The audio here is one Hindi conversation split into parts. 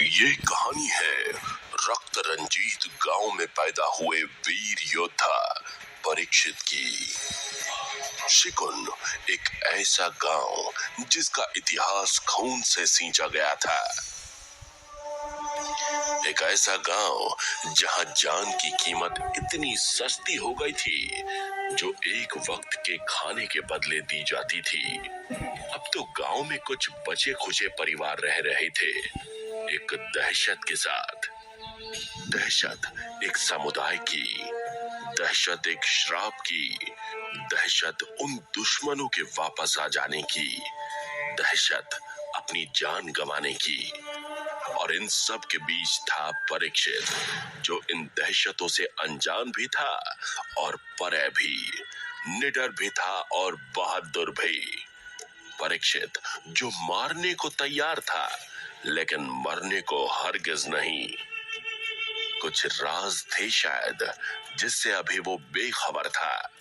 ये कहानी है रक्त रंजीत गांव में पैदा हुए वीर योद्धा परीक्षित की। शिकुन एक ऐसा गांव जिसका इतिहास खून से सींचा गया था। एक ऐसा गांव जहां जान की कीमत इतनी सस्ती हो गई थी जो एक वक्त के खाने के बदले दी जाती थी। अब तो गांव में कुछ बचे खुचे परिवार रह रहे थे, एक दहशत के साथ। दहशत एक समुदाय की, दहशत एक श्राप की, दहशत उन दुश्मनों के वापस आ जाने की, दहशत अपनी जान गंवाने की। और इन सब के बीच था परीक्षित, जो इन दहशतों से अनजान भी था और परे भी, निडर भी था और बहादुर भी। परीक्षित जो मारने को तैयार था लेकिन मरने को हरगिज नहीं। कुछ राज थे शायद जिससे अभी वो बेखबर था,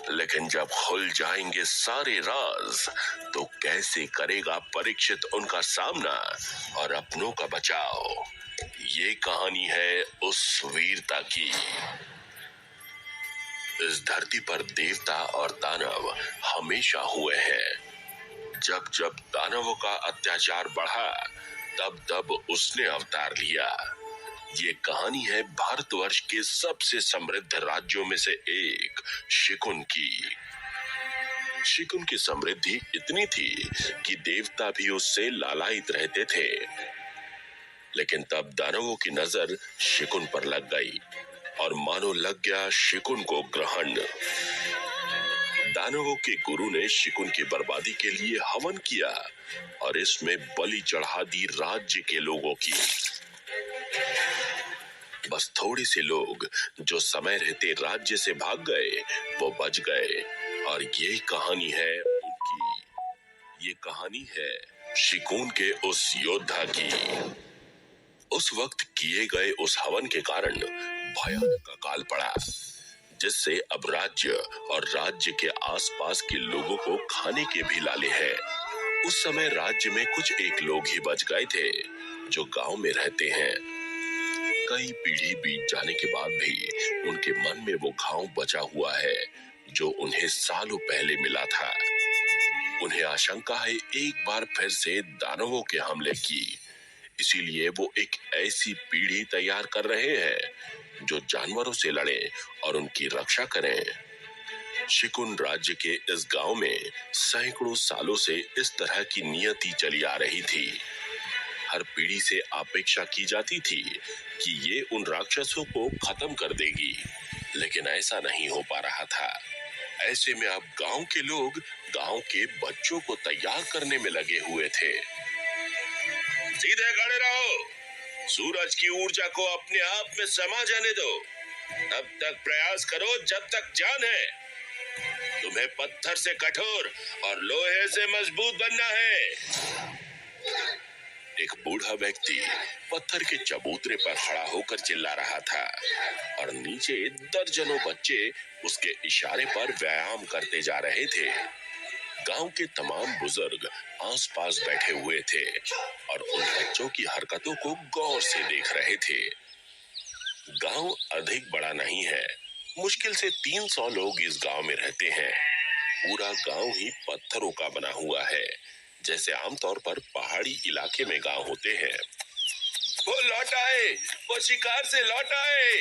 लेकिन जब खुल जाएंगे सारे राज तो कैसे करेगा परीक्षित उनका सामना और अपनों का बचाव। ये कहानी है उस वीरता की। इस धरती पर देवता और दानव हमेशा हुए हैं। जब जब दानवों का अत्याचार बढ़ा तब तब उसने अवतार लिया। ये कहानी है भारतवर्ष के सबसे समृद्ध राज्यों में से एक शिकुन की। शिकुन की समृद्धि इतनी थी कि देवता भी उससे लालायित रहते थे। लेकिन तब दानवों की नजर शिकुन पर लग गई और मानो लग गया शिकुन को ग्रहण। दानवों के गुरु ने शिकुन की बर्बादी के लिए हवन किया और इसमें बलि चढ़ा दी राज्य के लोगों की। बस थोड़े से लोग जो समय रहते राज्य से भाग गए वो बच गए। और ये कहानी है उनकी। ये कहानी है शिकुन के उस योद्धा की। उस वक्त किए गए उस हवन के कारण भयानक अकाल पड़ा, जिससे अब राज्य और राज्य के आसपास के लोगों को खाने के भी लाले हैं। उस समय राज्य में कुछ एक लोग ही बच गए थे जो गांव में रहते हैं। कई पीढ़ी बीत जाने के बाद भी उनके मन में वो घाव बचा हुआ है जो उन्हें सालों पहले मिला था। उन्हें आशंका है एक बार फिर से दानवों के हमले की, इसीलिए वो एक ऐसी पीढ़ी तैयार कर रहे हैं जो जानवरों से लड़े और उनकी रक्षा करें। शिकुन राज्य के इस गांव में सैकड़ों सालों से इस तरह की नियति चली आ रही थी। हर पीढ़ी से अपेक्षा की जाती थी कि ये उन राक्षसों को खत्म कर देगी, लेकिन ऐसा नहीं हो पा रहा था। ऐसे में अब गांव के लोग गांव के बच्चों को तैयार करने में लगे हुए थे। सीधे खड़े रहो, सूरज की ऊर्जा को अपने आप में समा जाने दो। तब तक प्रयास करो जब तक जान है। तुम्हें पत्थर से कठोर और लोहे से मजबूत बनना है। एक बूढ़ा व्यक्ति पत्थर के चबूतरे पर खड़ा होकर चिल्ला रहा था और नीचे दर्जनों बच्चे उसके इशारे पर व्यायाम करते जा रहे थे। गांव के तमाम बुजुर्ग आसपास बैठे हुए थे और उन बच्चों की हरकतों को गौर से देख रहे थे। गांव अधिक बड़ा नहीं है, मुश्किल से 300 लोग इस गांव में रहते हैं। पूरा गांव ही पत्थरों का बना हुआ है, जैसे आमतौर पर पहाड़ी इलाके में गांव होते हैं। वो लौट आए, वो शिकार से लौट आए।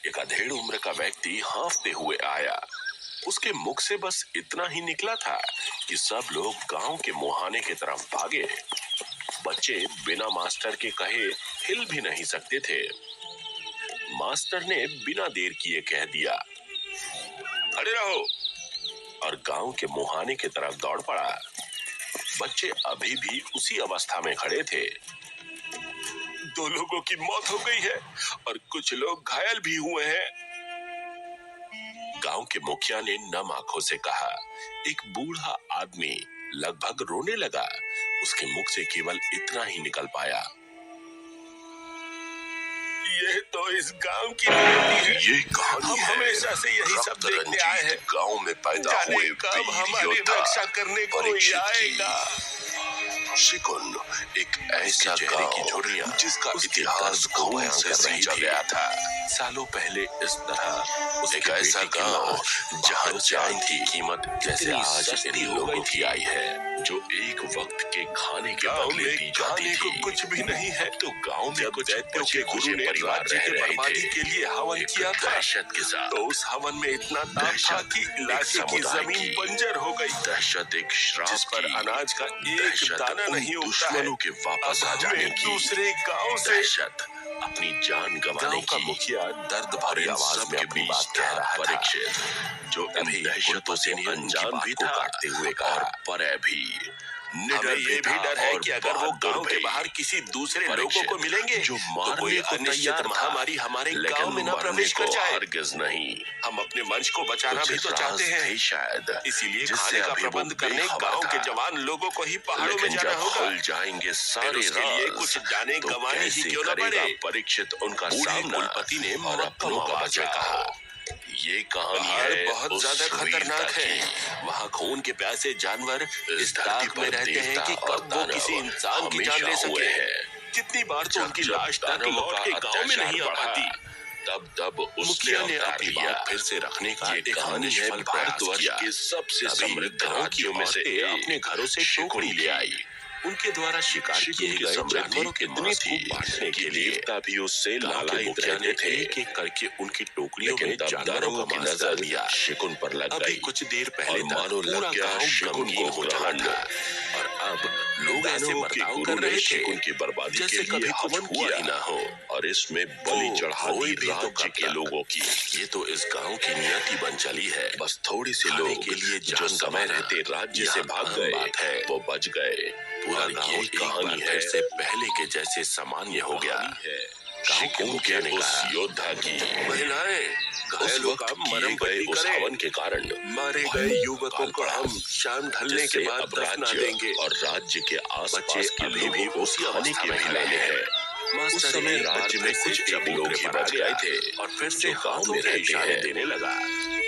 एक अधेड़ उम्र का व्यक्ति हांफते हुए आया। उसके मुख से बस इतना ही निकला था कि सब लोग गांव के मुहाने की तरफ भागे। बच्चे बिना मास्टर के कहे हिल भी नहीं सकते थे। मास्टर ने बिना देर किए कह दिया, खड़े रहो, और गांव के मुहाने की तरफ दौड़ पड़ा। बच्चे अभी भी उसी अवस्था में खड़े थे। 2 लोगों की मौत हो गई है और कुछ लोग घायल भी हुए हैं। गांव के मुखिया ने नम आंखों से कहा। एक बूढ़ा आदमी लगभग रोने लगा। उसके मुख से केवल इतना ही निकल पाया, ये तो इस गांव की नियति है। ये कहानी हम हमेशा से यही सब देखते आए हैं। गांव में पैदा हुए कब हमारी रक्षा करने कोई आएगा। शिकुन एक ऐसा गांव की झुर्रियां जिसका इतिहास खून से सींचा गया था। सालों पहले इस तरह एक ऐसा गांव जहां चाय की कीमत जैसे आज इन लोगों की आई है, जो एक वक्त के खाने के बदले दी जाती थी। कुछ भी नहीं है तो गांव में कुछ दैत्यों के गुरु ने राज्य के बर्बादी के लिए हवन किया था दहशत के साथ। तो उस हवन में इतना ताप था कि इलाके की जमीन बंजर हो गई। दहशत एक श्राप जिस पर अनाज का एक दाना नहीं उगता है। के वापस आ जाने की दूसरे गांव से दहशत अपनी जान गंवाने की। मुखिया दर्द भरी आवाज में अपनी बात कह रहा था। परीक्षित जो इन दहशतों से अनजान भी था काटते हुए और पर भी हमें ये भी डर है कि अगर वो गांव के बाहर किसी दूसरे लोगों को मिलेंगे जो तो कोई अनिश्चित महामारी हमारे गांव में न प्रवेश कर जाए। हरगिज़ नहीं, हम अपने वंश को बचाना भी तो चाहते हैं शायद, इसीलिए खाने का प्रबंध करने गांव के जवान लोगों को ही पहाड़ों में जाना होगा। खुल जाएंगे सारे राज, कुछ जाने गंवाने ही क्यों न पड़े। परीक्षित उनका सामना कुलपति ने मरक्कम आवाज में कहा, ये कहानी है बहुत ज्यादा खतरनाक है। वहाँ खून के प्यासे जानवर इस ताक में रहते हैं कि कब वो किसी इंसान की जान ले सके। कितनी बार तो उनकी लाश तक लौट के गांव में नहीं आ पाती। तब उसने अपनी बात फिर से रखने का एक कहानी है। भारतवर्ष के सबसे समृद्ध राज्यों में से अपने घरों से टोकरी ले आई। उनके द्वारा शिकार किए गए जानवरों के मांस को बांटने के लिए देवता भी उससे लालायित रहते थे। एक करके उनकी टोकरियों में जानवरों का नजर दिया शिकुन पर लग गई। कुछ देर पहले मानो लग गया शिकुन को हो जाना, और अब लोग ऐसे बर्ताव कर रहे थे उनकी बर्बादी जैसे कभी कुछ हुआ ही ना हो। और इसमें बलि चढ़ाई भी राज्य के लोगों की। ये तो इस गांव की नियति बन चली है। बस थोड़े से लोग के लिए जो समय रहते राज्य से भाग गए वो बच गए। पूरा गांव कहानी है से पहले के जैसे सामान्य हो गया है। शिकुन के उस योद्धा की महिलाएं घायलों का मरम गए उस हवन के कारण मारे गए युवकों को हम शाम ढलने के बाद दफना देंगे। और राज्य के आसपास के लोग भी उसी अवस्था में हिलाने हैं। उस समय राज्य में कुछ लोग ही बच गए थे और फिर से गांव में इशारे देने लगा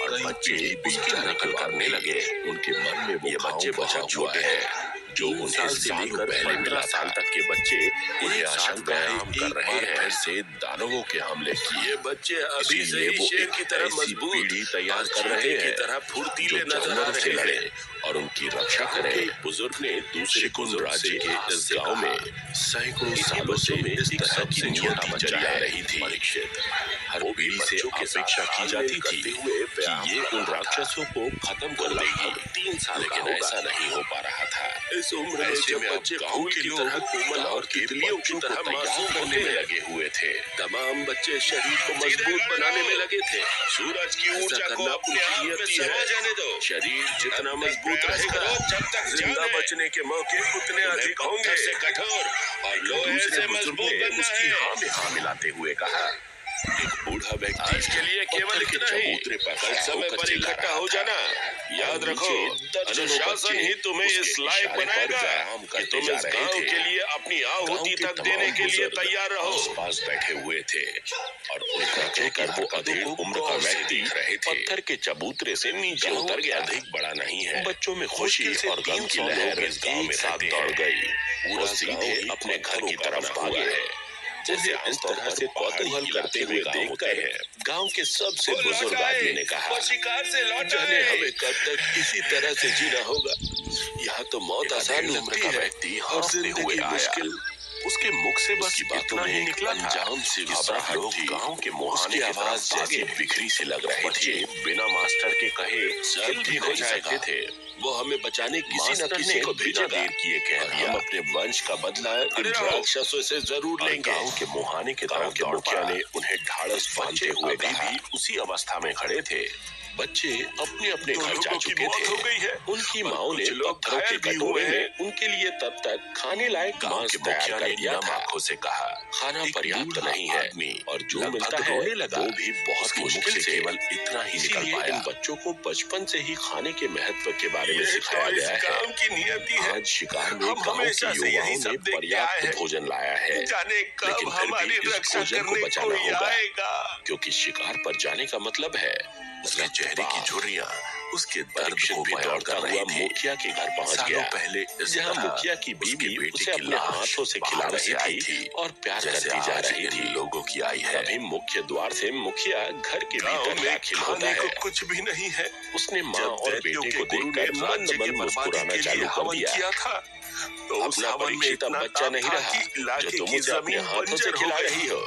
और बच्चे उसकी नकल करने लगे। उनके मन में वो बच्चे बचा चुके हैं जो उन्हें सालों पहले 15 साल तक के बच्चे उन्हें आशंकाएं कर रहे हैं। फिर से दानवों के हमले किए बच्चे अभी से ही शेर की तरह मजबूत पीढ़ी तैयार कर रहे हैं, तरह फुर्तीले नजर से लड़े और उनकी रक्षा करें। बुजुर्ग ने दूसरे कुल राज्य के इस गांव में सैकड़ों सालों से इस तरह की नियति चली आ रही थी। परीक्षित हर पीढ़ी से अपेक्षा की जाती थी कि ये उन राक्षसों को खत्म कर देगी। 3 साल लेकिन ऐसा नहीं हो पा रहा था। इस उम्र में जब बच्चे गांव की तरह कोमल और तितलियों की तरह मासूम बनने में लगे हुए थे, तमाम बच्चे शरीर को मजबूत बनाने में लगे थे। सूरज की ऊर्जा को अपने आप में समा जाने दो। शरीर जितना मजबूत रहेगा जब तक जिंदा बचने के मौके उतने अधिक होंगे। से कठोर और लोहे से मजबूत बनना है। हाँ में हाँ मिलाते हुए कहा। एक बूढ़ा व्यक्ति आज के लिए केवल इतना ही, कल समय पर इकट्ठा हो जाना। याद रखो अनुशासन ही तुम्हें इस लायक बनाएगा कि तुम इस गांव के लिए अपनी आहुति तक देने के लिए तैयार रहो। पास बैठे हुए थे और उनका देखकर वो अधिक उम्र का व्यक्ति रहे थे। पत्थर के चबूतरे से नीचे उतर गया। अधिक बड़ा नहीं है। बच्चों में खुशी और गम की लहर इस गांव में साथ दौड़ गई। वो सीधे अपने घर की तरफ भागे है जैसे इस तरह से कौतूहल करते हुए देख गए हैं। गांव के सबसे बुजुर्ग आदमी ने कहा, शिकार से लौट जाने हमें कब तक इसी तरह से जीना होगा। यहाँ तो मौत आसान उम्र का व्यक्ति हंसते हुए आया। उसके मुख से बस इतना ही निकला था। अंजाम से लोग गांव के मुहाने की आवाज जैसी बिखरी से लग रहे थे। बिना मास्टर के कहे सब भी हो सकते थे। वो हमें बचाने किसी न किसी को बिना देर किए कह दिया। हम अपने वंश का बदला इन राक्षसों से जरूर लेंगे। गांव के मुहाने की तरफ के मुखिया ने उन्हें ढाढ़स बांधते हुए भी उसी अवस्था में खड़े थे। बच्चे अपने अपने घर जा चुके थे। उनकी माओ ने पत्थरों के कटोरे में उनके लिए तब तक खाने लायक मांस तैयार कर दिया था। आंखों से कहा, खाना पर्याप्त नहीं है और जो मिलता है वो भी बहुत मुश्किल से केवल इतना ही निकल पाया। इन बच्चों को बचपन से ही खाने के महत्व के बारे में सिखाया गया है। आज शिकार में गांव के युवाओं ने पर्याप्त भोजन लाया है, लेकिन फिर भी इस भोजन को बचाना होगा क्योंकि शिकार पर जाने का मतलब है उसके चेहरे की झुर्रियां उसके दर्द को बयां कर रही थी। मुखिया के घर पहुंच गया पहले, जहां मुखिया की बीवी उसे अपने हाथों से खिला रही थी और प्यार करती जा रही थी। लोगों की आई है। तभी मुख्य द्वार से मुखिया घर के भीतर दाखिल होता है। कुछ भी नहीं है। उसने माँ और बेटे को देखकर मंद मंद मुस्कुराना चालू कर दिया था। तो अपना परीक्षित अब बच्चा नहीं रहा जो तुम उसे अपने हाथों से खिला रही हो।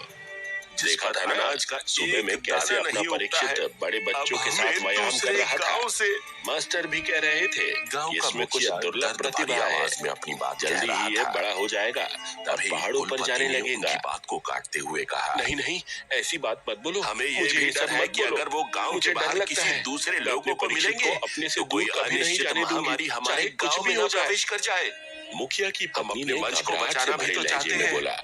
देखा था ना आज का सुबह में कैसे अपना परीक्षित बड़े बच्चों के साथ व्यायाम कर रहा था। मास्टर भी कह रहे थे इसमें कुछ दुर्लभ प्रतिभा है, में अपनी बात जल्दी ही ये बड़ा हो जाएगा, तब पहाड़ों पर जाने लगेगा। बात को काटते हुए कहा, नहीं नहीं ऐसी बात मत बोलो, हमें ये भी डर है कि अगर वो गांव के बाहर किसी दूसरे लोगों को मिलेंगे अपने से कोई अनिश्चित महामारी हमारे गांव में प्रवेश कर जाए। मुखिया की पत्नी ने मंच को बचाना भी तो चाहते हैं, बोला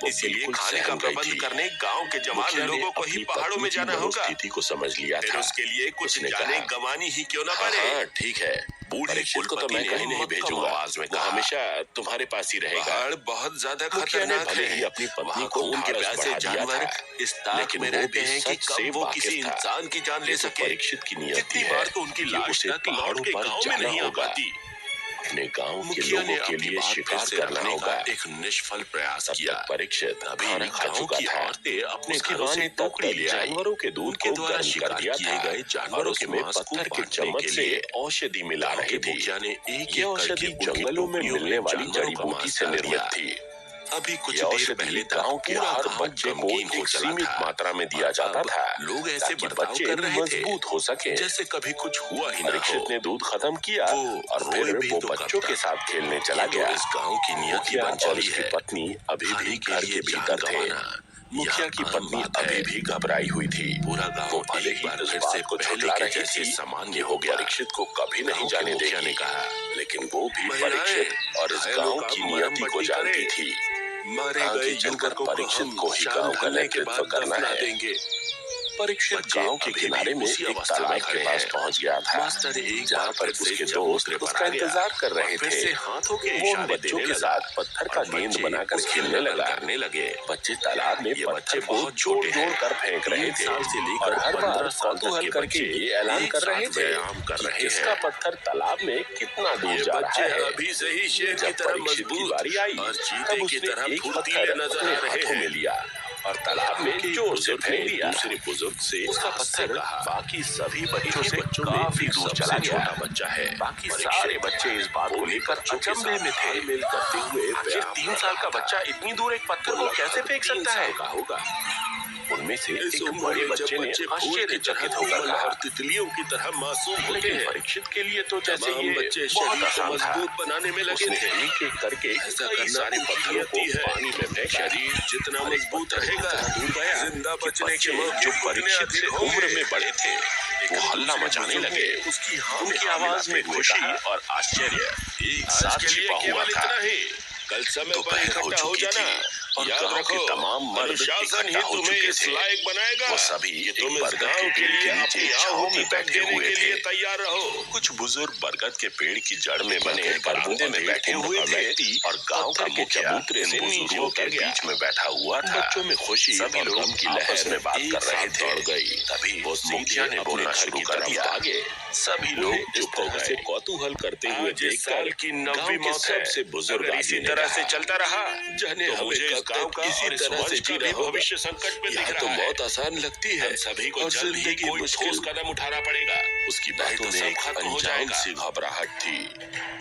इसीलिए खाने का प्रबंध करने गांव के जवान लोगों को ही पहाड़ों में जाना होगा। स्थिति को समझ लिया था। उसके लिए कुछ जाने गंवानी ही क्यों ना पड़े। हाँ, ठीक है, बूढ़े को तो मैं कहीं नहीं भेजूंगा, आवाज में कहा, हमेशा तुम्हारे पास ही रहेगा। बहुत ज्यादा खतरनाक है। अपनी पत्नी को उनके प्यासे जानवर इस ताक में रहते हैं कि कब वो किसी इंसान की जान ले सके। परीक्षित की नियति है, बार तो उनकी लाश पहाड़ों पर गाँव में नहीं आ पाती। अपने गांव के लोगों के लिए शिकार करना होगा। एक निष्फल प्रयास किया। परीक्षित अभी गांव की औरतें अपने घरों से टोकरी ले आई। जानवरों के दूध को द्वारा शिकार किए गए जानवरों के में पत्थर के चम्मच से औषधि मिला रहे थे। मुखिया ने एक औषधि जंगलों में मिलने वाली जड़ी बूटी से निर्मित थी। अभी कुछ देर पहले गांव के हर बच्चे को एक सीमित मात्रा में दिया जाता था। लोग ऐसे बच्चे मजबूत हो सके जैसे कभी कुछ हुआ ही ना हो। परीक्षित ने दूध खत्म किया और फिर वो बच्चों के साथ खेलने चला गया। इस गांव की नियति बन चली है। पत्नी अभी भी घर के भीतर थे। मुखिया की पत्नी अभी भी घबराई हुई थी। पूरा गांव भले ही फिर से पहले के जैसे सामान्य हो गया। परीक्षित को कभी नहीं जाने देगी, लेकिन वो भी परीक्षित और इस गांव की नियति को जानती थी। मारे गए चलकर परीक्षित को ही गांव का नेतृत्व करना है। परीक्षित गांव के किनारे में एक तालाब के पास पहुंच गया था, जहाँ पर उसके दोस्त उसका इंतजार कर रहे थे। वो उन बच्चों के साथ पत्थर का गेंद बनाकर खेलने लगे। बच्चे तालाब में पत्थर को जोड़ जोड़ कर फेंक रहे थे और हर बार कौतूहल करके ये ऐलान कर रहे थे इसका पत्थर तालाब में कितना दूर जा रहा है। अभी से ही शेर की तरह मजबूत बारी आई, तब उसने एक पत्थर अपने हाथों में लिया और तालाब में जोर से फेंक दिया। दूसरे बुजुर्ग से उसका पत्थर बाकी सभी बच्चों से काफी दूर चला गया। छोटा बच्चा है, बाकी सारे बच्चे इस बात को लेकर अचंभे में थे। मेल करते हुए 3 साल का बच्चा इतनी दूर एक पत्थर को कैसे फेंक सकता है? होगा उनमें से एक बड़े बच्चे ने आश्चर्यचकित होकर कहा, तितलियों की तरह मासूम होते हैं। परीक्षित के लिए तो जैसे ये बच्चे बहुत आसान था। मजबूत बनाने में लगे थे। एक एक करके सारे पत्थरों को पानी में फेंका। शरीर जितना मजबूत रहेगा जिंदा बचने के जो परीक्षित से उम्र में बड़े थे वो हल्ला मचाने लगे। उनकी आवाज में खुशी और आश्चर्य एक साथ छिपा हुआ था। कल समय पर इकट्ठा हो जाना और याद रखो तमाम अनुशासन ही तुम्हें इस लायक बनाएगा। वो सभी तुम इस गांव के लिए अपनी छांव में बैठे हुए थे। तैयार रहो। कुछ बुजुर्ग बरगद के पेड़ की जड़ में बने बरामदे में बैठे हुए थे और गांव का मुखिया इन बुजुर्गों के बीच में बैठा हुआ था। बच्चों में खुशी सभी लोग की लहर में बात कर रहे थे। दौड़ गई। तभी वो मुखिया ने बोलना शुरू कर दिया। आगे सभी लोग चुप हो गए। कौतूहल करते हुए देखकर कि 90 सबसे बुजुर्ग इसी तरह से चलता रहा। जाने मुझे गांव का इसी तरह से जी रहा भविष्य संकट में दिख रहा है। तो बहुत आसान लगती है। सभी को जल्द ही कोई ठोस कदम उठाना पड़ेगा। उसकी बातों में एक अनजान सी घबराहट थी।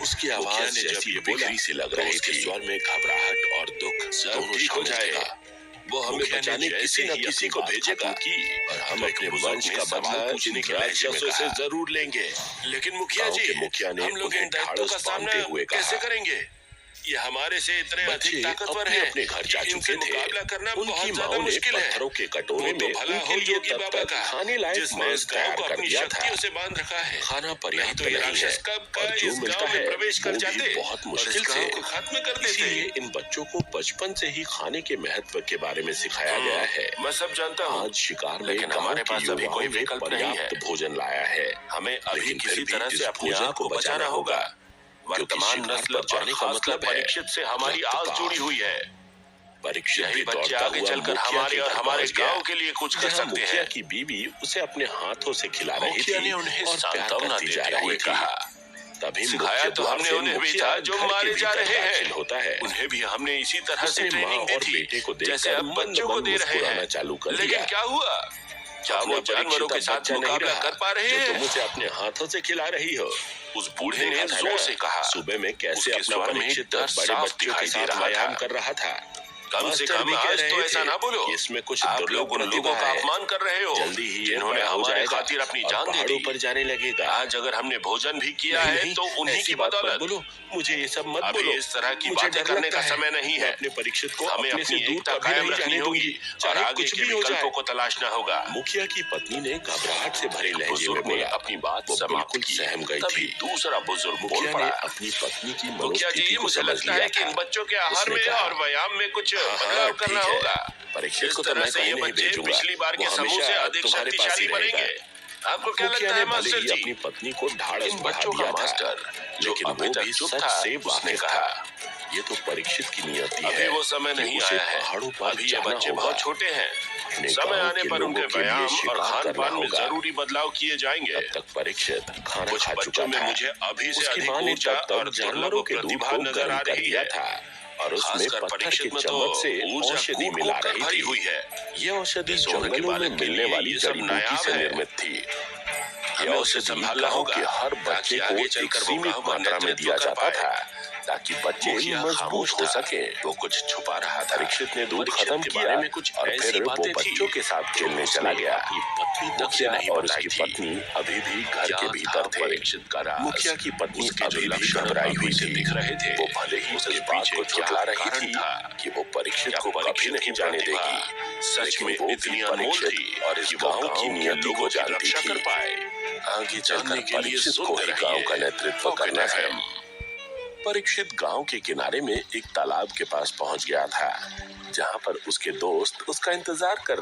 उसकी आवाज जैसी बिखरी सी लग रही थी। स्वर में घबराहट और दुख दोनों ठीक हो जाएगा। वो हमें बचाने किसी न किसी को भेजेगा और हम अपने वंश का बदला पूछने के राक्षसों से जरूर लेंगे। लेकिन मुखिया जी, हम लोग इन दायित्वों का सामना कैसे करेंगे? ये हमारे से इतने अधिक ताकतवर हैं। अपने घर जा चुके थे। मुकाबला करना बहुत ज्यादा मुश्किल है। पत्थरों के कटोरे में उनके लिए तब तक खाने लायक मेज तैयार कर दिया था। से बांध रखा है। खाना पर्याप्त नहीं है और जो मिलता है प्रवेश कर जाते बहुत मुश्किल से खत्म कर देते। इन बच्चों को बचपन से ही खाने के महत्व के बारे में सिखाया गया है। मैं सब जानता हूँ। आज शिकार में हमारे पास अभी कोई विकल्प नहीं है। भोजन लाया है, हमें अभी किसी तरह से अपने आप को बचाना होगा। वर्तमान नस्ल जाने का मतलब परीक्षित से हमारी आस जुड़ी हुई है। परीक्षित यही भी बच्चे दौड़ता आगे हुआ चलकर मुखिया हमारे के और घर हमारे पहुंच गया, गांव के लिए कुछ कर जहां सकते मुखिया हैं। की बीवी उसे अपने हाथों से खिला रही मुखिया थी ने उन्हें और प्यार सांत्वना करती जा देते रही हुए थी। कहा, तभी सिखाया मुख्य तो द्वार हमने से उन्हें भी मुखिया था जो घर के मारे जा भीतर रहे दाखिल हैं। होता है। उन्हें भी हमने इसी तरह से उसने माँ ट्रेनिंग दी और थी बेटे को जैसे देखकर अब बच्चों को मंद-मंद दे रहे मुस्कुराना हैं। चालू कर लेकिन दिया। क्या हुआ? क्या अपना वो जानवरों के परीक्षित अब साथ बच्चा नहीं मुकाबला रहा कर पा रहे जो हैं? तुम उसे अपने हाथों से खिला रही हो। उस बूढ़े ने देखा था जोर ना, से कहा। सुबह में कैसे उसके अपना स्वर में परीक्षित डर बड़े साफ बच्चों के दिखाई दे साथ रहा व्यायाम था। कर रहा था। कम से मास्टर कम भी कह आज रहे तो ऐसा थे ना बोलो। कि इसमें कुछ आप दुर्लभ लोग उन लोगों प्रतिभा का है। अपमान कर रहे हो जल्दी ही ये जिन्होंने बड़ा हो हमारे जाएगा खातिर अपनी और जान दे पहाड़ों दी। पर जाने लगेगा। आज अगर हमने भोजन भी किया नहीं, है नहीं, तो उन्हीं ऐसी की बात मत बदौलत। बोलो, मुझे ये सब मत अभी बोलो। इस तरह की मुझे बातें डर करने लगता का है। समय नहीं मैं है। अपने परीक्षित को हमें अपने से अपनी दूर एकता कभी कायम नहीं रखनी जाने होगी दूंगी, और चाहे आगे कुछ के भी हो जाए। विकल्पों को तलाशना होगा। मुखिया की पत्नी ने घबराहट से भरे लहजे में बुजुर्ग ने बोला। अपनी बात वो समाप्त बिल्कुल की। सहम गई तभी थी। दूसरा बुजुर्ग बोल मुखिया पड़ा। ने अपनी पत्नी की मुखिया मनोस्थिति जी, को मुझे समझ लगता लिया है कि इन था। बच्चों के आहार उसने में कहा, और व्यायाम में कुछ हाँ, बदलाव करना ठीक है। होगा। परीक्षित इस को तो तरह मैं से ये कहीं नहीं बच्चे भेजूंगा। पिछली बार के वो समूह हमेशा से अधिक तुम्हारे पास ही शक्तिशाली रहेगा। बनेंगे। आपको क्या मुखिया लगता ने है भले मास्टर ही जी? अपनी पत्नी को ढाढ़स इन बढ़ा बच्चों का दिया था, मास्टर जो लेकिन अभी वो तक भी चुप सच था, से उसने वाकिफ कहा, था। ये तो परीक्षित की नियति अभी है वो समय कि नहीं उसे आया है। पहाड़ों पर अभी ये जाना बच्चे होगा। बहुत छोटे हैं। अपने समय गांव आने के पर उनके लोगों के लिए व्यायाम और शिकार खान करना पान में होगा। जरूरी बदलाव किए जाएंगे। तब तक परीक्षित खाना कुछ खा बच्चों चुका में था। मुझे अभी से उसकी अधिक माँ ने ऊर्जा तब और तक जानवरों के दूध प्रतिभा को नजर गर्म आ कर रही दिया है। था और उसमें खासकर पत्थर के परीक्षित में तो चम्मच से ऊर्जा औषधि कूट मिला कूट कर रही भरी थी। हुई है। ये औषधि इस उम्र के जंगलों में बालक के मिलने लिए वाली ये सब जड़ी बूटी नायाब से है। निर्मित थी। ये हमें उसे औषधि संभालना गांव होगा के हर ताकि बच्चे को आगे एक चलकर वो सीमित गांव का मात्रा में नेतृत्व दिया कर जाता पाए। था ताकि बच्चे मुखिया मजबूत खामोश हो था। सके। वो कुछ छुपा रहा था। परीक्षित ने दूध परीक्षित खत्म के किया बारे में कुछ और ऐसी फिर वो बातें थी बच्चों के साथ जो खेलने उसने चला गया। अपनी पत्नी तक से मुखिया नहीं और बताई उसकी थी। पत्नी अभी भी घर क्या के था भीतर थे। परीक्षित का राज? मुखिया की पत्नी उसके जो अभी भी लक्षण घबराई हुई अभी से थी। दिख रहे थे। वो भले ही उसके इस बात पीछे को क्या झुठला रही कारण थी था? कि वो परीक्षित क्या को कभी परीक्षित नहीं की जाने प्रतिभा देगी। सच लेकिन में वो भी इतनी अनमोल परीक्षित थी और इस कि वो गांव की गांव के नियति लोगों को की जानती रक्षा थी। कर पाए। आगे चलकर जानने के लिए परीक्षित को सुनते ही रहिए। गांव का नेतृत्व करना है। परीक्षित गांव के किनारे में एक तालाब के पास पहुंच गया था, जहां पर उसके दोस्त उसका इंतजार कर